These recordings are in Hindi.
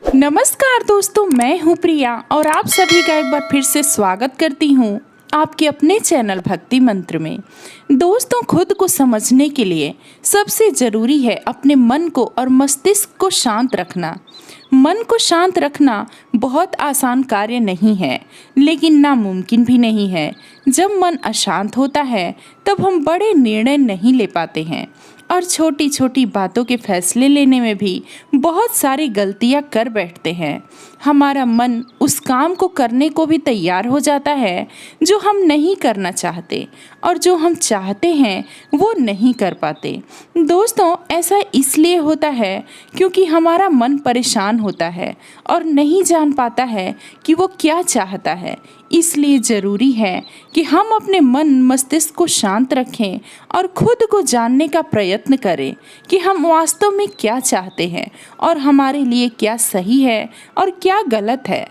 नमस्कार दोस्तों, मैं हूँ प्रिया और आप सभी का एक बार फिर से स्वागत करती हूँ आपके अपने चैनल भक्ति मंत्र में। दोस्तों, खुद को समझने के लिए सबसे ज़रूरी है अपने मन को और मस्तिष्क को शांत रखना। मन को शांत रखना बहुत आसान कार्य नहीं है, लेकिन नामुमकिन भी नहीं है। जब मन अशांत होता है तब हम बड़े निर्णय नहीं ले पाते हैं और छोटी छोटी बातों के फैसले लेने में भी बहुत सारी गलतियां कर बैठते हैं। हमारा मन उस काम को करने को भी तैयार हो जाता है जो हम नहीं करना चाहते, और जो हम चाहते हैं वो नहीं कर पाते। दोस्तों, ऐसा इसलिए होता है क्योंकि हमारा मन परेशान होता है और नहीं जान पाता है कि वो क्या चाहता है। इसलिए ज़रूरी है कि हम अपने मन मस्तिष्क को शांत रखें और खुद को जानने का प्रयत्न करें कि हम वास्तव में क्या चाहते हैं और हमारे लिए क्या सही है और क्या गलत है।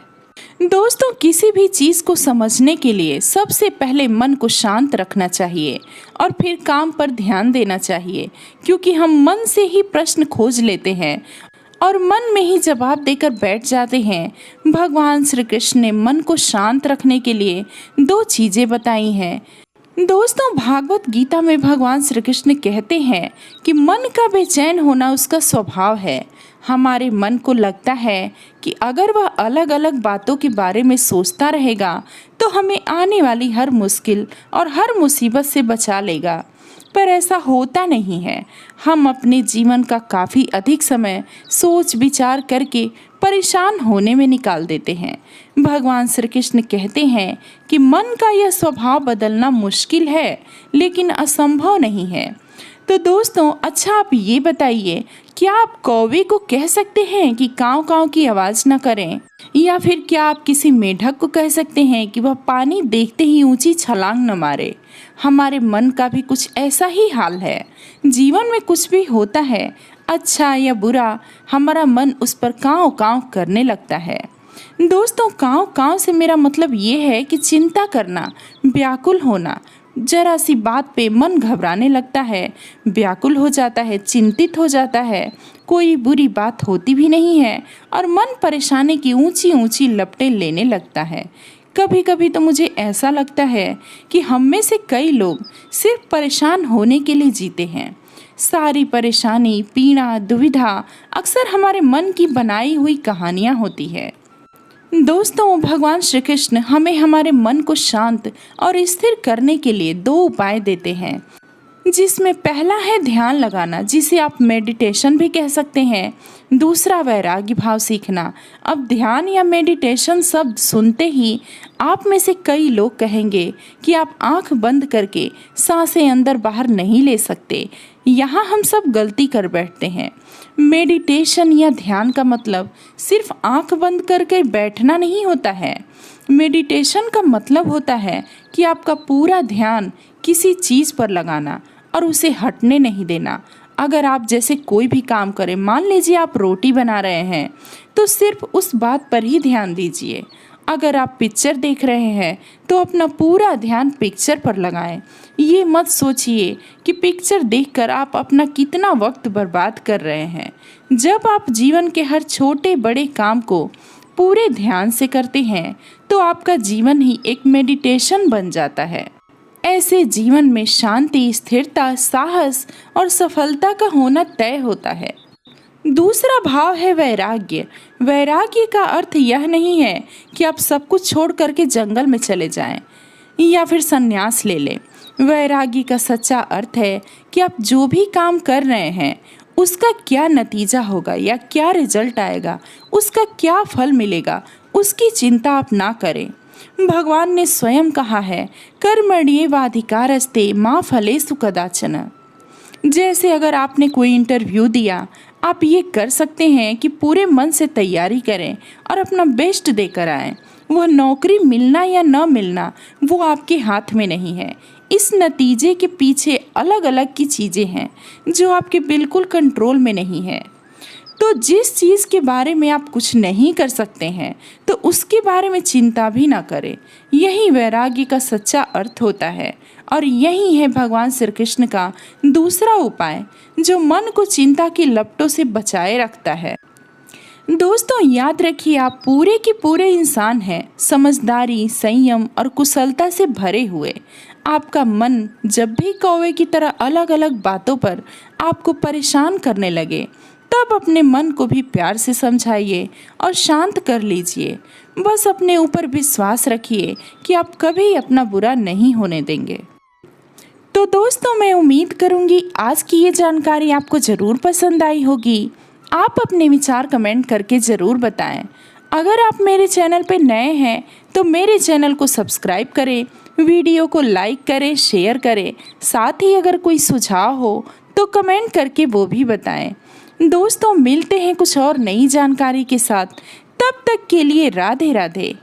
दोस्तों, किसी भी चीज़ को समझने के लिए सबसे पहले मन को शांत रखना चाहिए और फिर काम पर ध्यान देना चाहिए, क्योंकि हम मन से ही प्रश्न खोज लेते हैं और मन में ही जवाब देकर बैठ जाते हैं। भगवान श्री कृष्ण ने मन को शांत रखने के लिए 2 चीज़ें बताई हैं। दोस्तों, भागवत गीता में भगवान श्री कृष्ण कहते हैं कि मन का बेचैन होना उसका स्वभाव है। हमारे मन को लगता है कि अगर वह अलग अलग बातों के बारे में सोचता रहेगा तो हमें आने वाली हर मुश्किल और हर मुसीबत से बचा लेगा, पर ऐसा होता नहीं है। हम अपने जीवन का काफ़ी अधिक समय सोच विचार करके परेशान होने में निकाल देते हैं। भगवान श्री कृष्ण कहते हैं कि मन का यह स्वभाव बदलना मुश्किल है, लेकिन असंभव नहीं है। तो दोस्तों, अच्छा आप ये बताइए, क्या आप कौवे को कह सकते हैं कि काँव काँव की आवाज़ न करें? या फिर क्या आप किसी मेढक को कह सकते हैं कि वह पानी देखते ही ऊंची छलांग न मारे? हमारे मन का भी कुछ ऐसा ही हाल है। जीवन में कुछ भी होता है, अच्छा या बुरा, हमारा मन उस पर काँव काँव करने लगता है। दोस्तों, काँव काँव से मेरा मतलब ये है कि चिंता करना, व्याकुल होना। जरा सी बात पे मन घबराने लगता है, व्याकुल हो जाता है, चिंतित हो जाता है। कोई बुरी बात होती भी नहीं है और मन परेशानी की ऊंची ऊंची लपटें लेने लगता है। कभी कभी तो मुझे ऐसा लगता है कि हम में से कई लोग सिर्फ परेशान होने के लिए जीते हैं। सारी परेशानी, पीड़ा, दुविधा अक्सर हमारे मन की बनाई हुई कहानियाँ होती है। दोस्तों, भगवान श्री कृष्ण हमें हमारे मन को शांत और स्थिर करने के लिए 2 उपाय देते हैं, जिसमें पहला है ध्यान लगाना, जिसे आप मेडिटेशन भी कह सकते हैं। दूसरा वैराग्य भाव सीखना। अब ध्यान या मेडिटेशन शब्द सुनते ही आप में से कई लोग कहेंगे कि आप आंख बंद करके सांसें अंदर बाहर नहीं ले सकते। यहाँ हम सब गलती कर बैठते हैं। मेडिटेशन या ध्यान का मतलब सिर्फ आंख बंद करके बैठना नहीं होता है। मेडिटेशन का मतलब होता है कि आपका पूरा ध्यान किसी चीज़ पर लगाना और उसे हटने नहीं देना। अगर आप जैसे कोई भी काम करें, मान लीजिए आप रोटी बना रहे हैं, तो सिर्फ उस बात पर ही ध्यान दीजिए। अगर आप पिक्चर देख रहे हैं तो अपना पूरा ध्यान पिक्चर पर लगाएं। ये मत सोचिए कि पिक्चर देखकर आप अपना कितना वक्त बर्बाद कर रहे हैं। जब आप जीवन के हर छोटे बड़े काम को पूरे ध्यान से करते हैं तो आपका जीवन ही एक मेडिटेशन बन जाता है। ऐसे जीवन में शांति, स्थिरता, साहस और सफलता का होना तय होता है। दूसरा भाव है वैराग्य। वैराग्य का अर्थ यह नहीं है कि आप सब कुछ छोड़ करके जंगल में चले जाएं या फिर संन्यास ले लें। वैराग्य का सच्चा अर्थ है कि आप जो भी काम कर रहे हैं उसका क्या नतीजा होगा या क्या रिजल्ट आएगा, उसका क्या फल मिलेगा, उसकी चिंता आप ना करें। भगवान ने स्वयं कहा है, कर्मण्येवाधिकारस्ते मा फलेषु कदाचन। जैसे अगर आपने कोई इंटरव्यू दिया, आप ये कर सकते हैं कि पूरे मन से तैयारी करें और अपना बेस्ट देकर आएं। वह नौकरी मिलना या न मिलना वो आपके हाथ में नहीं है। इस नतीजे के पीछे अलग अलग की चीज़ें हैं जो आपके बिल्कुल कंट्रोल में नहीं है। तो जिस चीज़ के बारे में आप कुछ नहीं कर सकते हैं तो उसके बारे में चिंता भी ना करें। यही वैराग्य का सच्चा अर्थ होता है और यही है भगवान श्री कृष्ण का दूसरा उपाय जो मन को चिंता की लपटों से बचाए रखता है। दोस्तों याद रखिए, आप पूरे के पूरे इंसान हैं, समझदारी, संयम और कुशलता से भरे हुए। आपका मन जब भी कौवे की तरह अलग अलग बातों पर आपको परेशान करने लगे, तब अपने मन को भी प्यार से समझाइए और शांत कर लीजिए। बस अपने ऊपर विश्वास रखिए कि आप कभी अपना बुरा नहीं होने देंगे। तो दोस्तों, मैं उम्मीद करूंगी आज की ये जानकारी आपको ज़रूर पसंद आई होगी। आप अपने विचार कमेंट करके ज़रूर बताएं। अगर आप मेरे चैनल पर नए हैं तो मेरे चैनल को सब्सक्राइब करें, वीडियो को लाइक करें, शेयर करें। साथ ही अगर कोई सुझाव हो तो कमेंट करके वो भी बताएं। दोस्तों, मिलते हैं कुछ और नई जानकारी के साथ। तब तक के लिए राधे राधे।